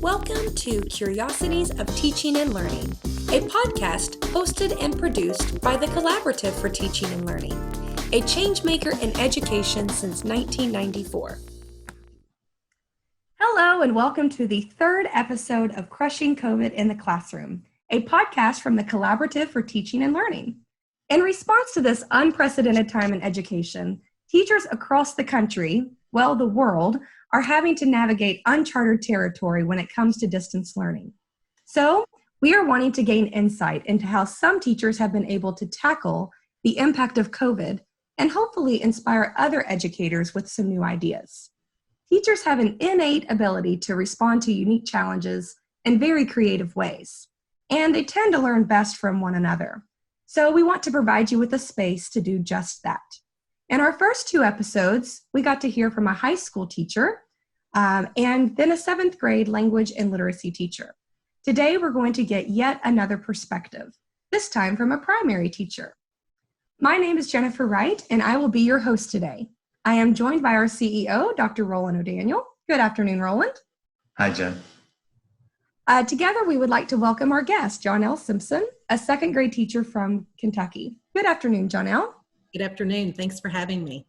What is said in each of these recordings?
Welcome to Curiosities of Teaching and Learning, a podcast hosted and produced by the Collaborative for Teaching and Learning, a changemaker in education since 1994. Hello, and welcome to the third episode of Crushing COVID in the Classroom, a podcast from the Collaborative for Teaching and Learning. In response to this unprecedented time in education, teachers across the country, the world, are having to navigate uncharted territory when it comes to distance learning. So, we are wanting to gain insight into how some teachers have been able to tackle the impact of COVID and hopefully inspire other educators with some new ideas. Teachers have an innate ability to respond to unique challenges in very creative ways, and they tend to learn best from one another. So we want to provide you with a space to do just that. In our first two episodes, we got to hear from a high school teacher and then a seventh grade language and literacy teacher. Today, we're going to get yet another perspective, this time from a primary teacher. My name is Jennifer Wright, and I will be your host today. I am joined by our CEO, Dr. Roland O'Daniel. Good afternoon, Roland. Hi, Jen. Together, we would like to welcome our guest, Johnelle Simpson, a second grade teacher from Kentucky. Good afternoon, Johnelle. Good afternoon. Thanks for having me.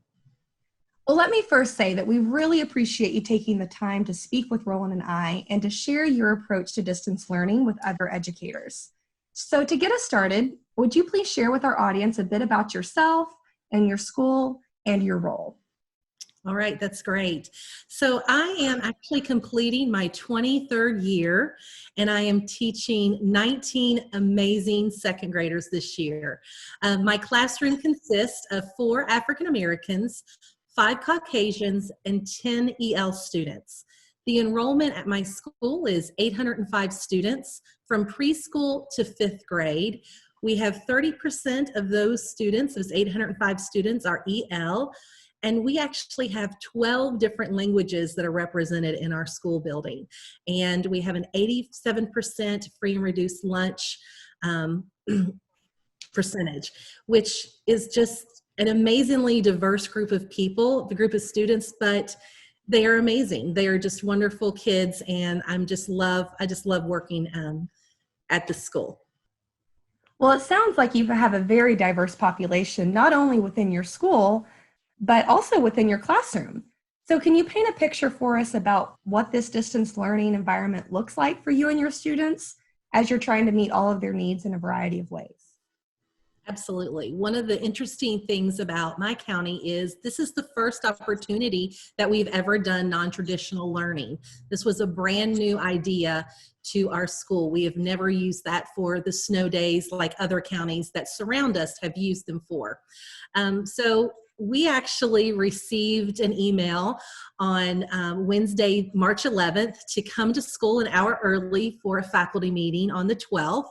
Well, let me first say that we really appreciate you taking the time to speak with Roland and I and to share your approach to distance learning with other educators. So to get us started, would you please share with our audience a bit about yourself and your school and your role? All right, that's great. So I am actually completing my 23rd year, and I am teaching 19 amazing second graders this year. My classroom consists of 4 African Americans, 5 Caucasians, and 10 EL students. The enrollment at my school is 805 students from preschool to 5th grade. We have 30% of those students, those 805 students, are EL. And we actually have 12 different languages that are represented in our school building. And we have an 87% free and reduced lunch percentage, which is just an amazingly diverse group of people, the group of students, but they are amazing. They are just wonderful kids, and I just love working at the school. Well, it sounds like you have a very diverse population, not only within your school, but also within your classroom. So can you paint a picture for us about what this distance learning environment looks like for you and your students as you're trying to meet all of their needs in a variety of ways? Absolutely. One of the interesting things about my county is this is the first opportunity that we've ever done non-traditional learning. This was a brand new idea to our school. We have never used that for the snow days like other counties that surround us have used them for. So we actually received an email on Wednesday, March 11th, to come to school an hour early for a faculty meeting on the 12th.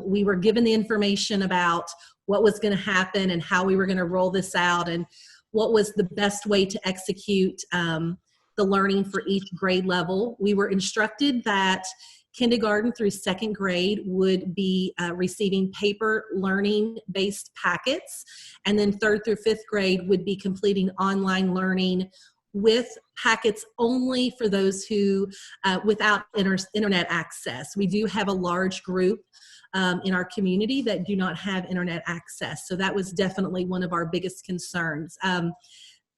We were given the information about what was going to happen and how we were going to roll this out and what was the best way to execute the learning for each grade level. We were instructed that kindergarten through 2nd grade would be receiving paper learning-based packets, and then 3rd through 5th grade would be completing online learning with packets only for those who, without internet access. We do have a large group in our community that do not have internet access, so that was definitely one of our biggest concerns.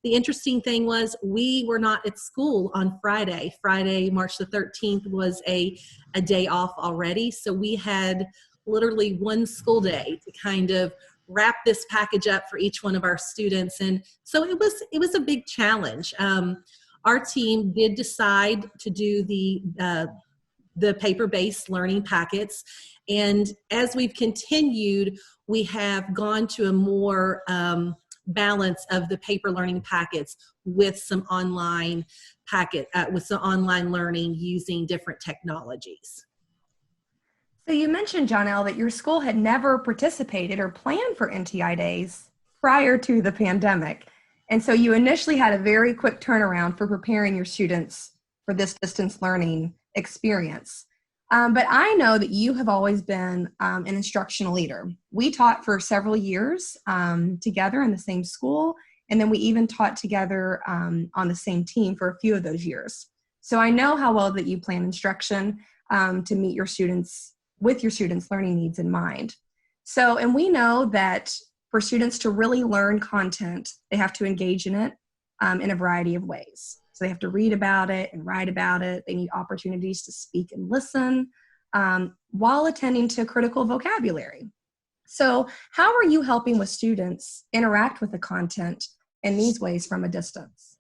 The interesting thing was we were not at school on Friday. Friday, March the 13th was a day off already. So we had literally one school day to kind of wrap this package up for each one of our students. And so it was a big challenge. Our team did decide to do the paper-based learning packets. And as we've continued, we have gone to a more balance of the paper learning packets with some online learning using different technologies. So you mentioned, Johnelle, that your school had never participated or planned for NTI days prior to the pandemic. And so you initially had a very quick turnaround for preparing your students for this distance learning experience. But I know that you have always been an instructional leader. We taught for several years together in the same school, and then we even taught together on the same team for a few of those years. So I know how well that you plan instruction to meet your students with your students' learning needs in mind. So, and we know that for students to really learn content, they have to engage in it in a variety of ways. So they have to read about it and write about it. They need opportunities to speak and listen while attending to critical vocabulary. So how are you helping with students interact with the content in these ways from a distance?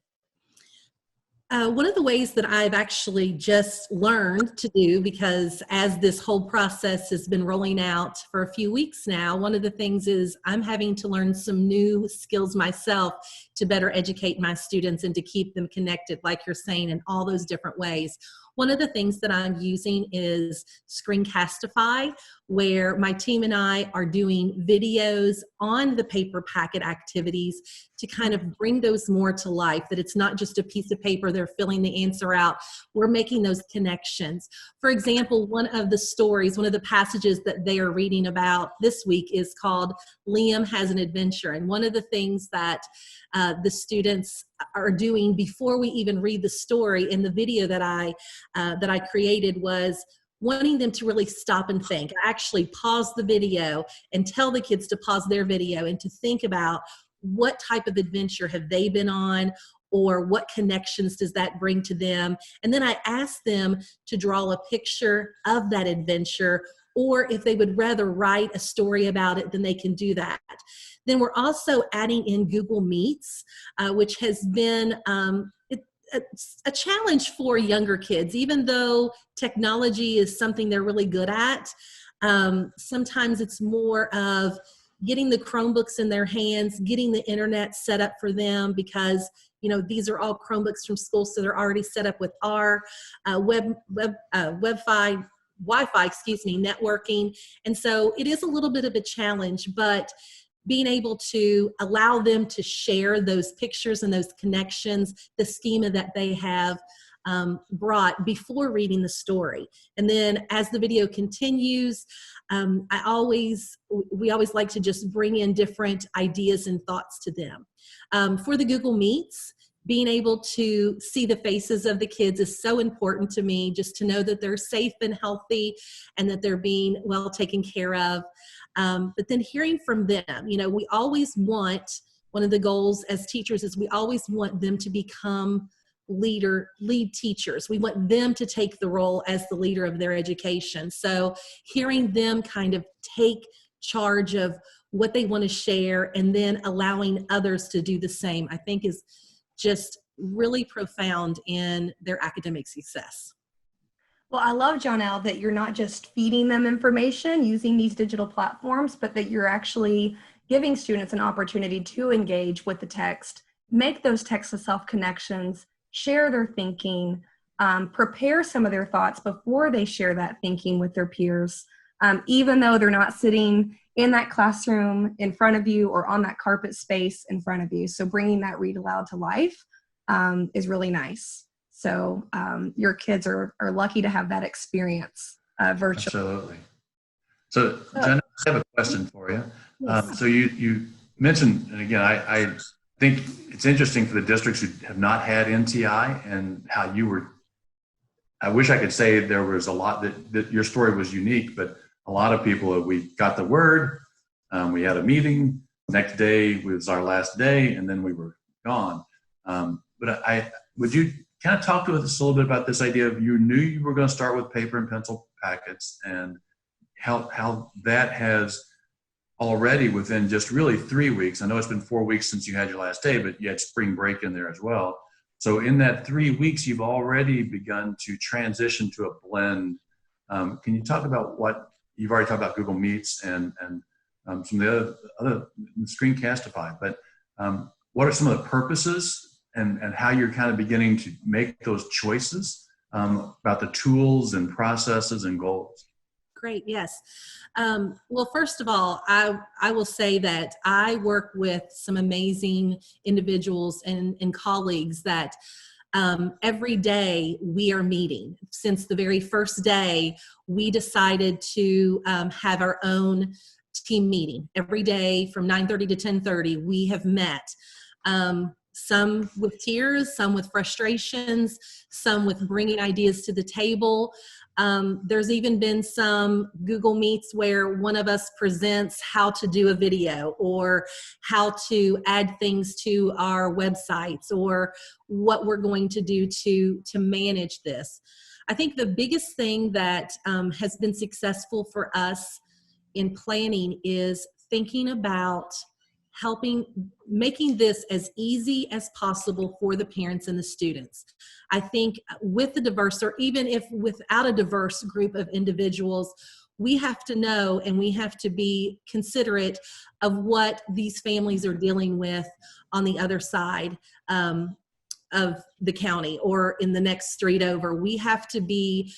One of the ways that I've actually just learned to do, because as this whole process has been rolling out for a few weeks now, one of the things is I'm having to learn some new skills myself to better educate my students and to keep them connected, like you're saying, in all those different ways. One of the things that I'm using is Screencastify, where my team and I are doing videos on the paper packet activities to kind of bring those more to life, that it's not just a piece of paper, they're filling the answer out. We're making those connections. For example, one of the stories, one of the passages that they are reading about this week is called Liam Has an Adventure. And one of the things that the students are doing before we even read the story in the video that I created was wanting them to really stop and think. I actually pause the video and tell the kids to pause their video and to think about what type of adventure have they been on, or what connections does that bring to them. And then I ask them to draw a picture of that adventure, or if they would rather write a story about it, then they can do that. Then we're also adding in Google Meets, which has been a challenge for younger kids, even though technology is something they're really good at. Sometimes it's more of getting the Chromebooks in their hands, getting the internet set up for them, because these are all Chromebooks from school, so they're already set up with our Wi-Fi, networking. And so it is a little bit of a challenge, but being able to allow them to share those pictures and those connections, the schema that they have brought before reading the story. And then as the video continues, we always like to just bring in different ideas and thoughts to them. For the Google Meets, being able to see the faces of the kids is so important to me, just to know that they're safe and healthy and that they're being well taken care of. But then hearing from them, we always want, one of the goals as teachers is we always want them to become lead teachers. We want them to take the role as the leader of their education. So hearing them kind of take charge of what they want to share and then allowing others to do the same, I think is just really profound in their academic success. Well, I love, Johnelle, that you're not just feeding them information using these digital platforms, but that you're actually giving students an opportunity to engage with the text, make those text-to-self connections, share their thinking, prepare some of their thoughts before they share that thinking with their peers, even though they're not sitting in that classroom in front of you or on that carpet space in front of you. So bringing that read aloud to life is really nice. So your kids are lucky to have that experience virtually. Absolutely. So Jen, I have a question for you. So you mentioned, and again, I think it's interesting for the districts who have not had NTI and how you were, I wish I could say there was a lot that your story was unique, but a lot of people, we got the word, we had a meeting, next day was our last day, and then we were gone. But would you kind of talk to us a little bit about this idea of you knew you were going to start with paper and pencil packets, and how that has already within just really 3 weeks, I know it's been 4 weeks since you had your last day, but you had spring break in there as well. So in that 3 weeks, you've already begun to transition to a blend. Can you talk about what, you've already talked about Google Meets and some of the other Screencastify, but what are some of the purposes and how you're kind of beginning to make those choices about the tools and processes and goals? Great, yes. Well, first of all, I will say that I work with some amazing individuals and colleagues that every day we are meeting. Since the very first day, we decided to have our own team meeting. Every day from 9:30 to 10:30, we have met. some with tears, some with frustrations, some with bringing ideas to the table. There's even been some Google Meets where one of us presents how to do a video or how to add things to our websites or what we're going to do to manage this. I think the biggest thing that has been successful for us in planning is thinking about making this as easy as possible for the parents and the students. I think with the diverse, or even if without a diverse group of individuals, we have to know and we have to be considerate of what these families are dealing with on the other side of the county or in the next street over. We have to be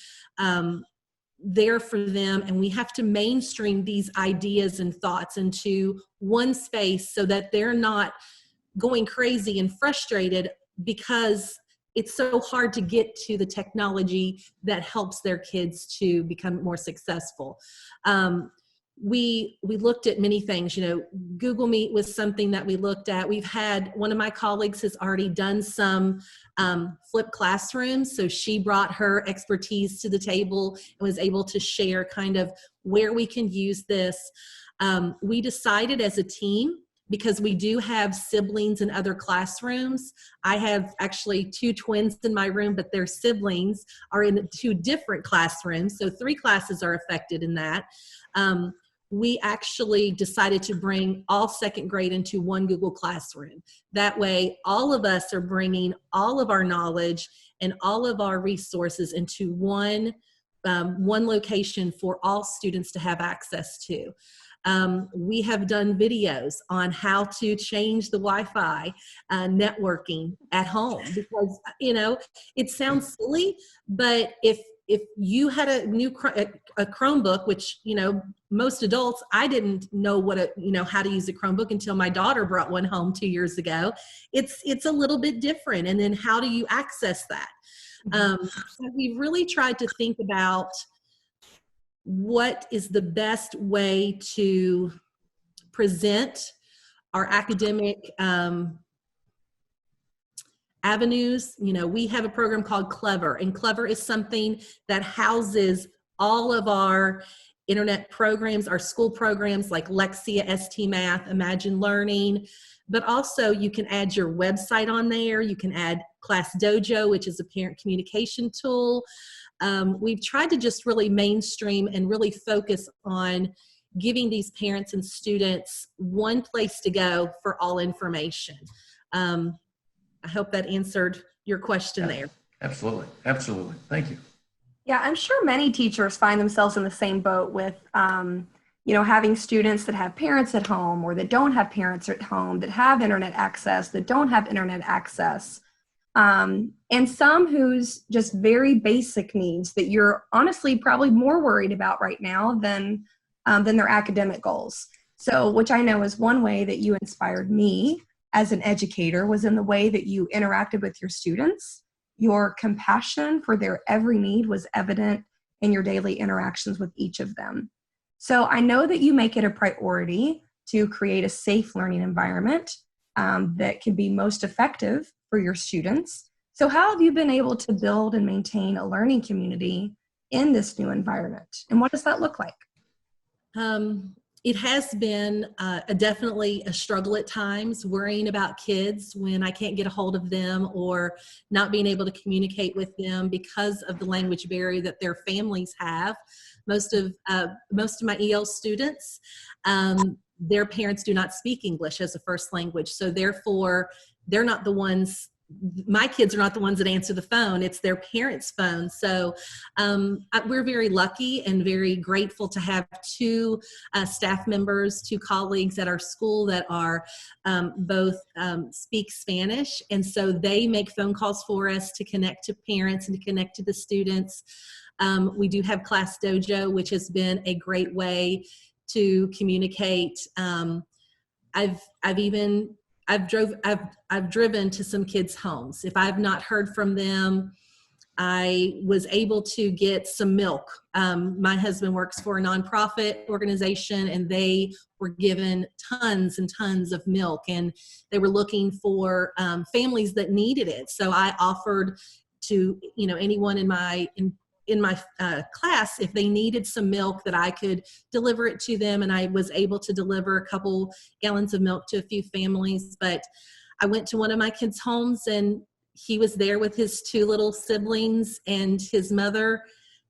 there for them, and we have to mainstream these ideas and thoughts into one space so that they're not going crazy and frustrated because it's so hard to get to the technology that helps their kids to become more successful. We looked at many things. Google Meet was something that we looked at. We've had, one of my colleagues has already done some flipped classrooms. So she brought her expertise to the table and was able to share kind of where we can use this. We decided as a team, because we do have siblings in other classrooms. I have actually 2 twins in my room, but their siblings are in 2 different classrooms. So 3 classes are affected in that. We actually decided to bring all 2nd grade into one Google Classroom. That way, all of us are bringing all of our knowledge and all of our resources into one location for all students to have access to. We have done videos on how to change the Wi-Fi networking at home because, it sounds silly, but if you had a Chromebook, which, most adults, I didn't know how to use a Chromebook until my daughter brought one home 2 years ago. It's a little bit different. And then how do you access that? So we've really tried to think about what is the best way to present our academic avenues. We have a program called Clever, and Clever is something that houses all of our internet programs, our school programs like Lexia, ST Math, Imagine Learning, but also you can add your website on there. You can add Class Dojo, which is a parent communication tool. We've tried to just really mainstream and really focus on giving these parents and students one place to go for all information. I hope that answered your question there. Absolutely. Absolutely. Thank you. Yeah, I'm sure many teachers find themselves in the same boat with, having students that have parents at home or that don't have parents at home, that have internet access, that don't have internet access, and some whose just very basic needs that you're honestly probably more worried about right now than their academic goals. So, which I know is one way that you inspired me as an educator was in the way that you interacted with your students. Your compassion for their every need was evident in your daily interactions with each of them. So I know that you make it a priority to create a safe learning environment that can be most effective for your students. So how have you been able to build and maintain a learning community in this new environment? And what does that look like? It has been definitely a struggle at times, worrying about kids when I can't get a hold of them or not being able to communicate with them because of the language barrier that their families have. Most of my EL students, their parents do not speak English as a first language, so therefore they're not the ones. My kids are not the ones that answer the phone. It's their parents' phone. So we're very lucky and very grateful to have 2 staff members, 2 colleagues at our school that are both speak Spanish. And so they make phone calls for us to connect to parents and to connect to the students. We do have Class Dojo, which has been a great way to communicate. I've driven to some kids' homes. If I've not heard from them I was able to get some milk. My husband works for a nonprofit organization, and they were given tons and tons of milk, and they were looking for families that needed it. So I offered to, anyone in my class, if they needed some milk, that I could deliver it to them. And I was able to deliver a couple gallons of milk to a few families. But I went to one of my kids' homes, and he was there with his two little siblings and his mother,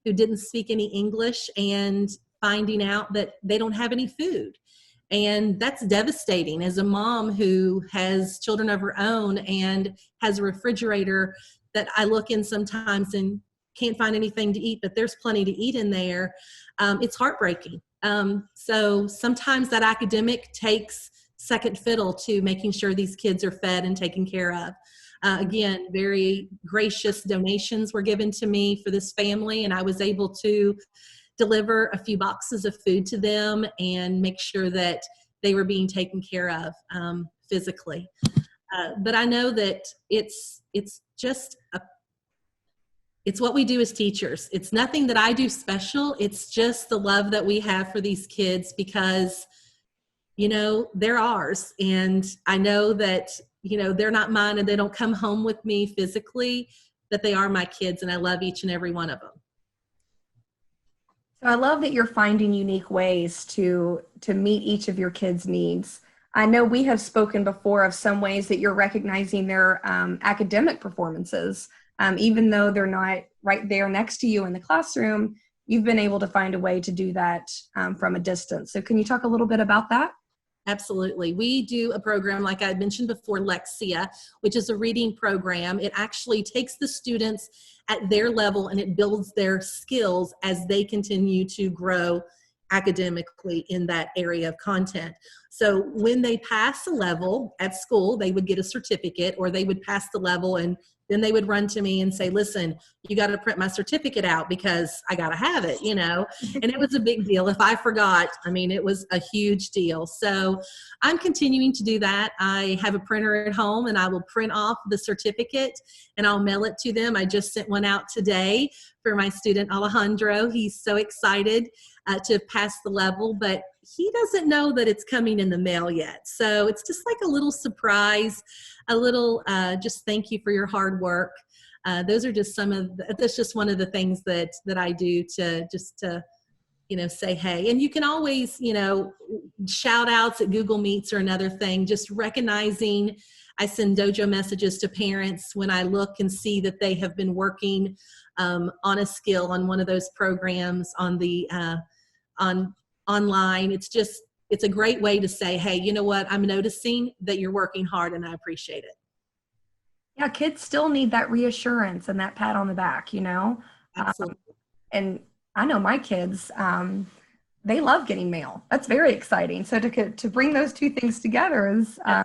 who didn't speak any English, and finding out that they don't have any food. And that's devastating as a mom who has children of her own and has a refrigerator that I look in sometimes and can't find anything to eat, but there's plenty to eat in there. It's heartbreaking. So sometimes that academic takes second fiddle to making sure these kids are fed and taken care of. Again, very gracious donations were given to me for this family, and I was able to deliver a few boxes of food to them and make sure that they were being taken care of physically. But I know that it's what we do as teachers. It's nothing that I do special. It's just the love that we have for these kids, because they're ours. And I know that, they're not mine and they don't come home with me physically, but they are my kids, and I love each and every one of them. So I love that you're finding unique ways to meet each of your kids' needs. I know we have spoken before of some ways that you're recognizing their academic performances. Even though they're not right there next to you in the classroom, you've been able to find a way to do that from a distance. So can you talk a little bit about that? Absolutely. We do a program, like I had mentioned before, Lexia, which is a reading program. It actually takes the students at their level and it builds their skills as they continue to grow academically in that area of content. So when they pass a level at school, they would get a certificate, or they would pass the level, and then they would run to me and say, listen, you got to print my certificate out because I got to have it, and it was a big deal. If I forgot, it was a huge deal. So I'm continuing to do that. I have a printer at home, and I will print off the certificate and I'll mail it to them. I just sent one out today for my student Alejandro. He's so excited to pass the level, but he doesn't know that it's coming in the mail yet. So it's just like a little surprise, a little just thank you for your hard work. Those are just that's just one of the things that I do to say hey. And you can always, shout outs at Google Meets or another thing, just recognizing. I send dojo messages to parents when I look and see that they have been working on a skill on one of those programs on the online. It's a great way to say, hey, you know what? I'm noticing that you're working hard and I appreciate it. Yeah, kids still need that reassurance and that pat on the back, Absolutely. And I know my kids, they love getting mail. That's very exciting. So to bring those two things together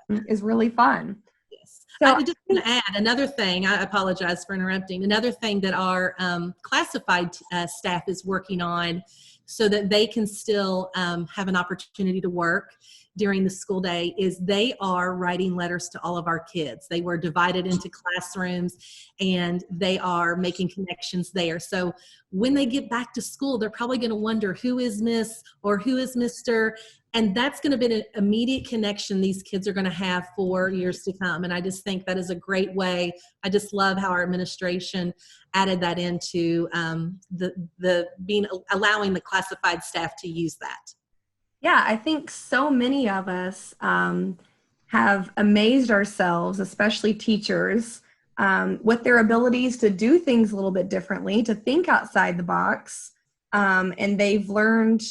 is really fun. Yes. So, I just want to add another thing. I apologize for interrupting. Another thing that our classified staff is working on, so that they can still have an opportunity to work during the school day, is they are writing letters to all of our kids. They were divided into classrooms and they are making connections there. So when they get back to school, they're probably going to wonder who is Miss or who is Mr. And that's going to be an immediate connection these kids are going to have for years to come. And I just think that is a great way. I just love how our administration added that into allowing the classified staff to use that. Yeah, I think so many of us have amazed ourselves, especially teachers, with their abilities to do things a little bit differently, to think outside the box. And they've learned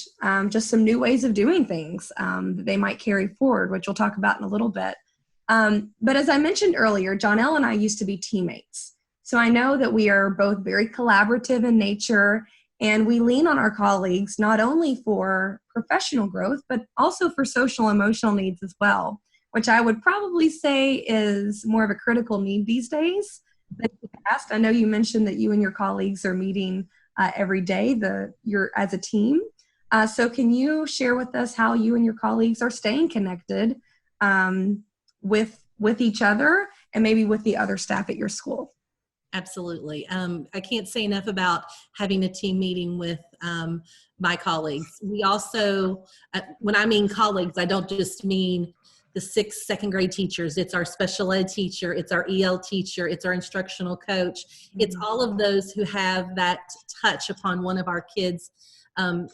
just some new ways of doing things that they might carry forward, which we'll talk about in a little bit. But as I mentioned earlier, Johnelle and I used to be teammates. So I know that we are both very collaborative in nature, and we lean on our colleagues not only for professional growth, but also for social emotional needs as well, which I would probably say is more of a critical need these days than in the past. I know you mentioned that you and your colleagues are meeting every day, you're as a team. So can you share with us how you and your colleagues are staying connected with each other and maybe with the other staff at your school? Absolutely. I can't say enough about having a team meeting with my colleagues. We also, when I mean colleagues, I don't just mean the 6 second grade teachers. It's our special ed teacher, it's our EL teacher, it's our instructional coach. It's all of those who have that touch upon one of our kids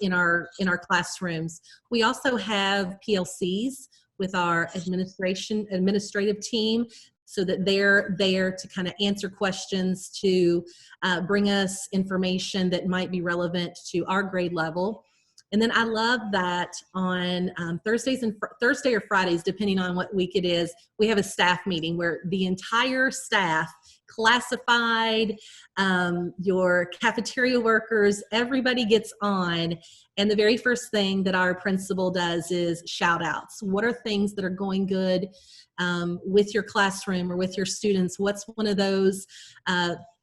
in our classrooms. We also have PLCs with our administrative team, so that they're there to kind of answer questions, to bring us information that might be relevant to our grade level. And then I love that on Thursday or Fridays, depending on what week it is, we have a staff meeting where the entire staff, classified, your cafeteria workers, everybody gets on. And the very first thing that our principal does is shout outs. What are things that are going good with your classroom or with your students? What's one of those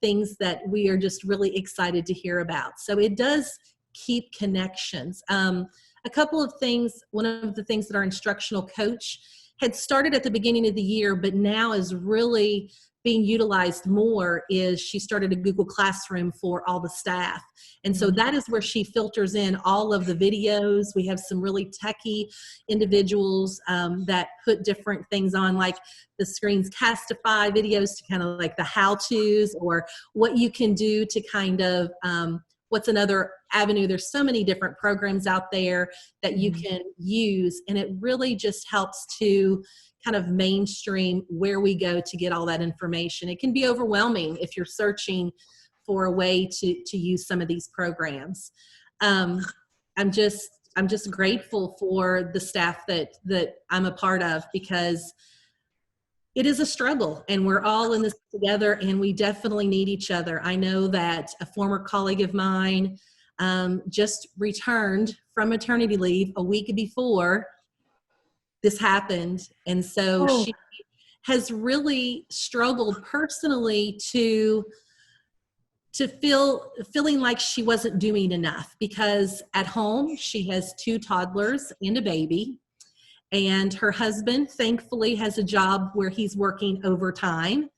things that we are just really excited to hear about? So it does keep connections. A couple of things, one of the things that our instructional coach had started at the beginning of the year, but now is really being utilized more, is she started a Google Classroom for all the staff. And so that is where she filters in all of the videos. We have some really techie individuals that put different things on, like the Screens Castify videos, to kind of like the how-tos, or what you can do to kind of, what's another avenue. There's so many different programs out there that you can use, and it really just helps to kind of mainstream where we go to get all that information. It can be overwhelming if you're searching for a way to use some of these programs. I'm just grateful for the staff that I'm a part of, because it is a struggle and we're all in this together, and we definitely need each other. I know that a former colleague of mine just returned from maternity leave a week before this happened. And so she has really struggled personally to feeling like she wasn't doing enough, because at home she has 2 toddlers and a baby, and her husband thankfully has a job where he's working overtime,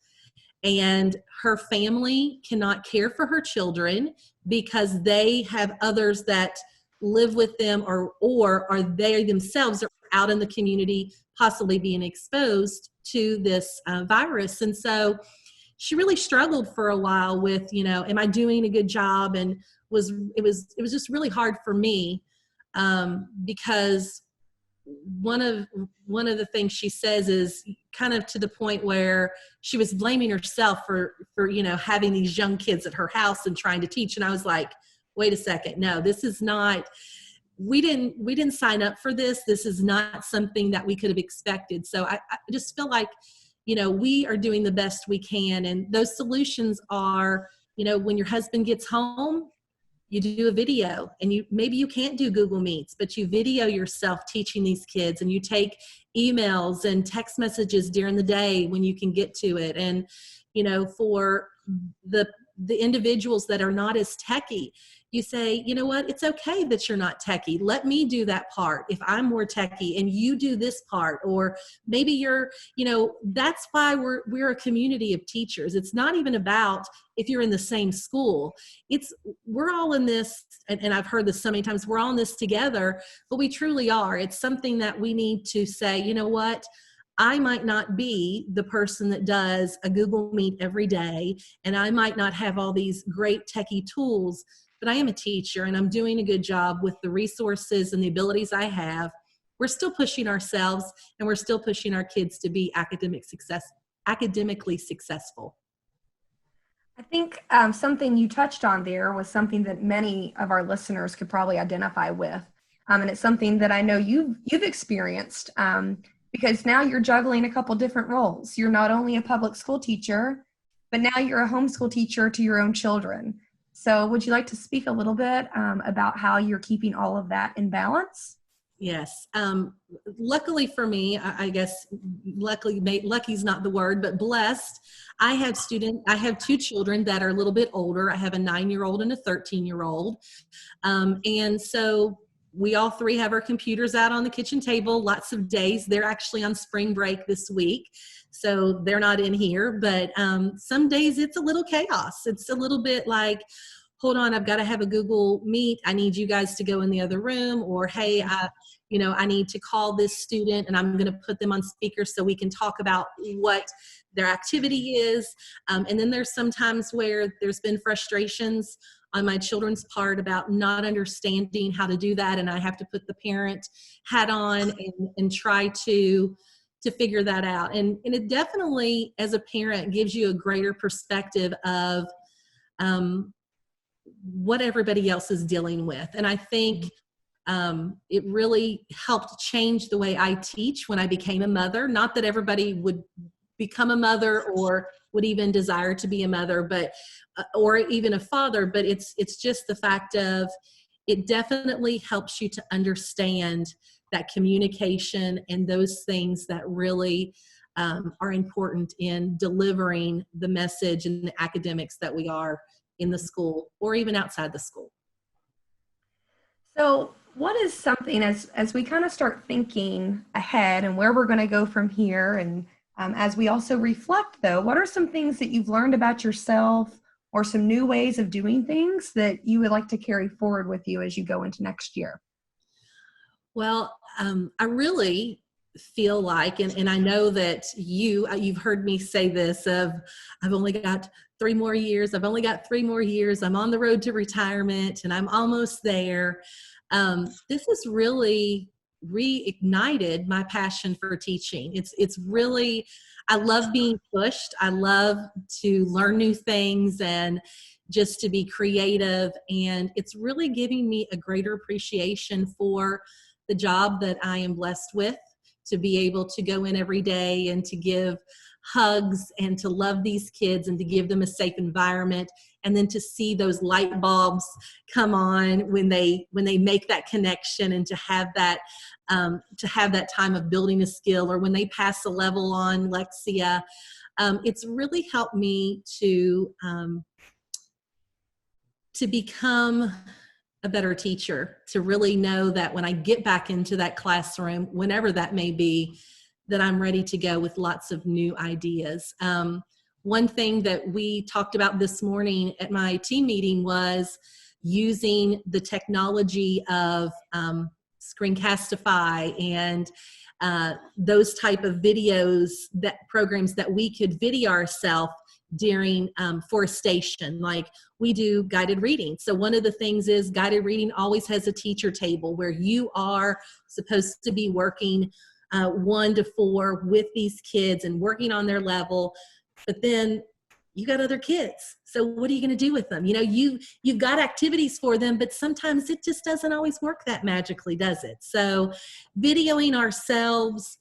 and her family cannot care for her children because they have others that live with them, or are they themselves are out in the community possibly being exposed to this virus. And so she really struggled for a while with, am I doing a good job? And it was just really hard for me, because one of the things she says is kind of to the point where she was blaming herself for having these young kids at her house and trying to teach. And I was like, wait a second, no, this is not, we didn't sign up for this. This is not something that we could have expected. So I just feel like, we are doing the best we can. And those solutions are, when your husband gets home, you do a video, and maybe you can't do Google Meets, but you video yourself teaching these kids, and you take emails and text messages during the day when you can get to it. And, for the individuals that are not as techie, you say, you know what, it's okay that you're not techie. Let me do that part if I'm more techie, and you do this part. Or maybe you're, that's why we're a community of teachers. It's not even about if you're in the same school. We're all in this, and I've heard this so many times, we're all in this together, but we truly are. It's something that we need to say, you know what, I might not be the person that does a Google Meet every day, and I might not have all these great techie tools, but I am a teacher and I'm doing a good job with the resources and the abilities I have. We're still pushing ourselves, and we're still pushing our kids to be academically successful. I think something you touched on there was something that many of our listeners could probably identify with. And it's something that I know you've experienced, because now you're juggling a couple different roles. You're not only a public school teacher, but now you're a homeschool teacher to your own children. So would you like to speak a little bit about how you're keeping all of that in balance? Yes. Luckily for me, I guess lucky's not the word, but blessed. I have 2 children that are a little bit older. I have a 9-year-old and a 13-year-old. And so we all 3 have our computers out on the kitchen table lots of days. They're actually on spring break this week. so they're not in here, but some days it's a little chaos. It's a little bit like, hold on, I've got to have a Google Meet. I need you guys to go in the other room, or hey, I need to call this student and I'm going to put them on speaker so we can talk about what their activity is. And then there's sometimes where there's been frustrations on my children's part about not understanding how to do that. And I have to put the parent hat on and try to figure that out. And it definitely, as a parent, gives you a greater perspective of what everybody else is dealing with. And I think it really helped change the way I teach when I became a mother. Not that everybody would become a mother or would even desire to be a mother, but or even a father, but it's just the fact of it definitely helps you to understand that communication and those things that really are important in delivering the message and the academics that we are in the school or even outside the school. So what is something, as we kind of start thinking ahead and where we're going to go from here, and as we also reflect, though, what are some things that you've learned about yourself or some new ways of doing things that you would like to carry forward with you as you go into next year? Well, I really feel like, and I know that you've heard me say this of, I've only got 3 more years. I've only got 3 more years. I'm on the road to retirement and I'm almost there. This has really reignited my passion for teaching. It's really, I love being pushed. I love to learn new things and just to be creative. And it's really giving me a greater appreciation for the job that I am blessed with, to be able to go in every day and to give hugs and to love these kids and to give them a safe environment, and then to see those light bulbs come on when they make that connection, and to have that time of building a skill, or when they pass a level on Lexia. It's really helped me to become a better teacher, to really know that when I get back into that classroom, whenever that may be, that I'm ready to go with lots of new ideas. One thing that we talked about this morning at my team meeting was using the technology of Screencastify and those type of videos, that programs that we could video ourselves during forestation. Like, we do guided reading. So one of the things is guided reading always has a teacher table where you are supposed to be working 1 to 4 with these kids and working on their level, but then you got other kids. So what are you going to do with them? You've got activities for them, but sometimes it just doesn't always work that magically, does it? So videoing ourselves,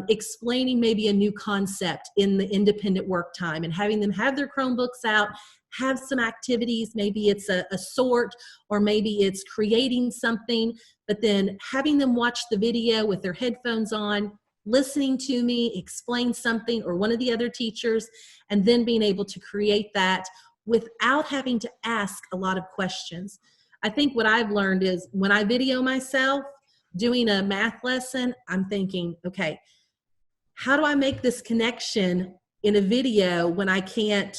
explaining maybe a new concept in the independent work time, and having them have their Chromebooks out, have some activities. Maybe it's a sort, or maybe it's creating something, but then having them watch the video with their headphones on, listening to me explain something or one of the other teachers, and then being able to create that without having to ask a lot of questions. I think what I've learned is when I video myself doing a math lesson, I'm thinking, okay, how do I make this connection in a video when I can't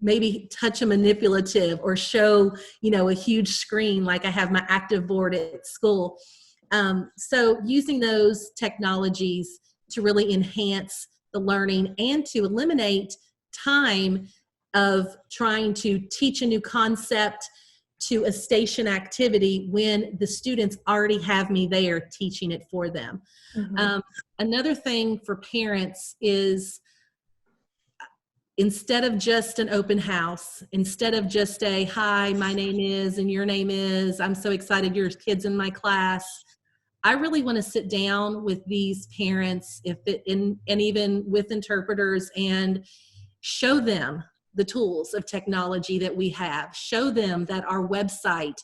maybe touch a manipulative or show, a huge screen like I have my active board at school. So using those technologies to really enhance the learning and to eliminate time of trying to teach a new concept to a station activity when the students already have me there teaching it for them. Mm-hmm. Another thing for parents is, instead of just an open house, instead of just a, hi, my name is, and your name is, I'm so excited your kid's in my class, I really want to sit down with these parents, and even with interpreters, and show them the tools of technology that we have. Show them that our website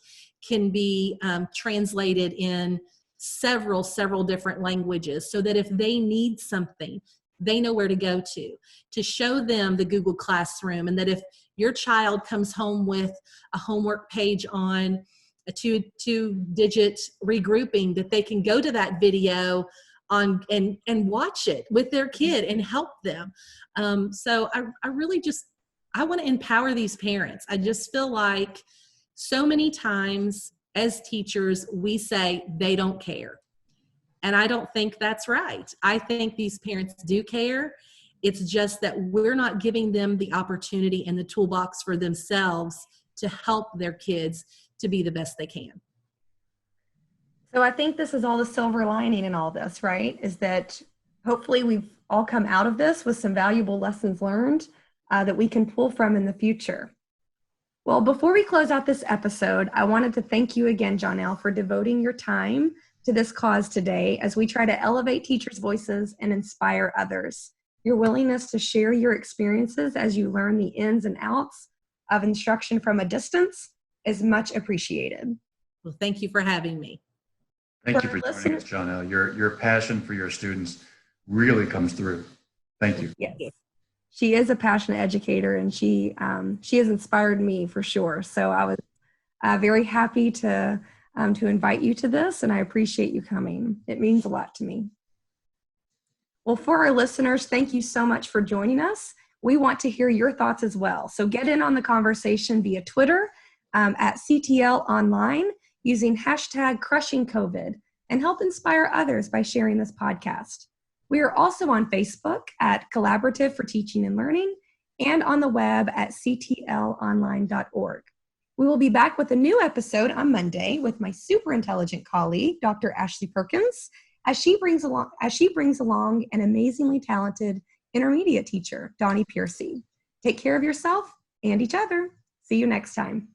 can be translated in several different languages, so that if they need something, they know where to go to show them the Google Classroom, and that if your child comes home with a homework page on a two-digit regrouping, that they can go to that video on and watch it with their kid and help them. So I really just, I want to empower these parents. I just feel like so many times as teachers, we say they don't care. And I don't think that's right. I think these parents do care. It's just that we're not giving them the opportunity and the toolbox for themselves to help their kids to be the best they can. So I think this is all the silver lining in all this, right? Is that hopefully we've all come out of this with some valuable lessons learned that we can pull from in the future. Well, before we close out this episode, I wanted to thank you again, Johnelle, for devoting your time to this cause today as we try to elevate teachers' voices and inspire others. Your willingness to share your experiences as you learn the ins and outs of instruction from a distance is much appreciated. Well, thank you for having me. Thank you for joining us, Johnelle. Your passion for your students really comes through. Thank you. Yes. She is a passionate educator, and she has inspired me for sure. So I was very happy to invite you to this, and I appreciate you coming. It means a lot to me. Well, for our listeners, thank you so much for joining us. We want to hear your thoughts as well. So get in on the conversation via Twitter at CTL Online using hashtag #CrushingCovid, and help inspire others by sharing this podcast. We are also on Facebook at Collaborative for Teaching and Learning and on the web at ctlonline.org. We will be back with a new episode on Monday with my super intelligent colleague, Dr. Ashley Perkins, as she brings along an amazingly talented intermediate teacher, Donnie Piercy. Take care of yourself and each other. See you next time.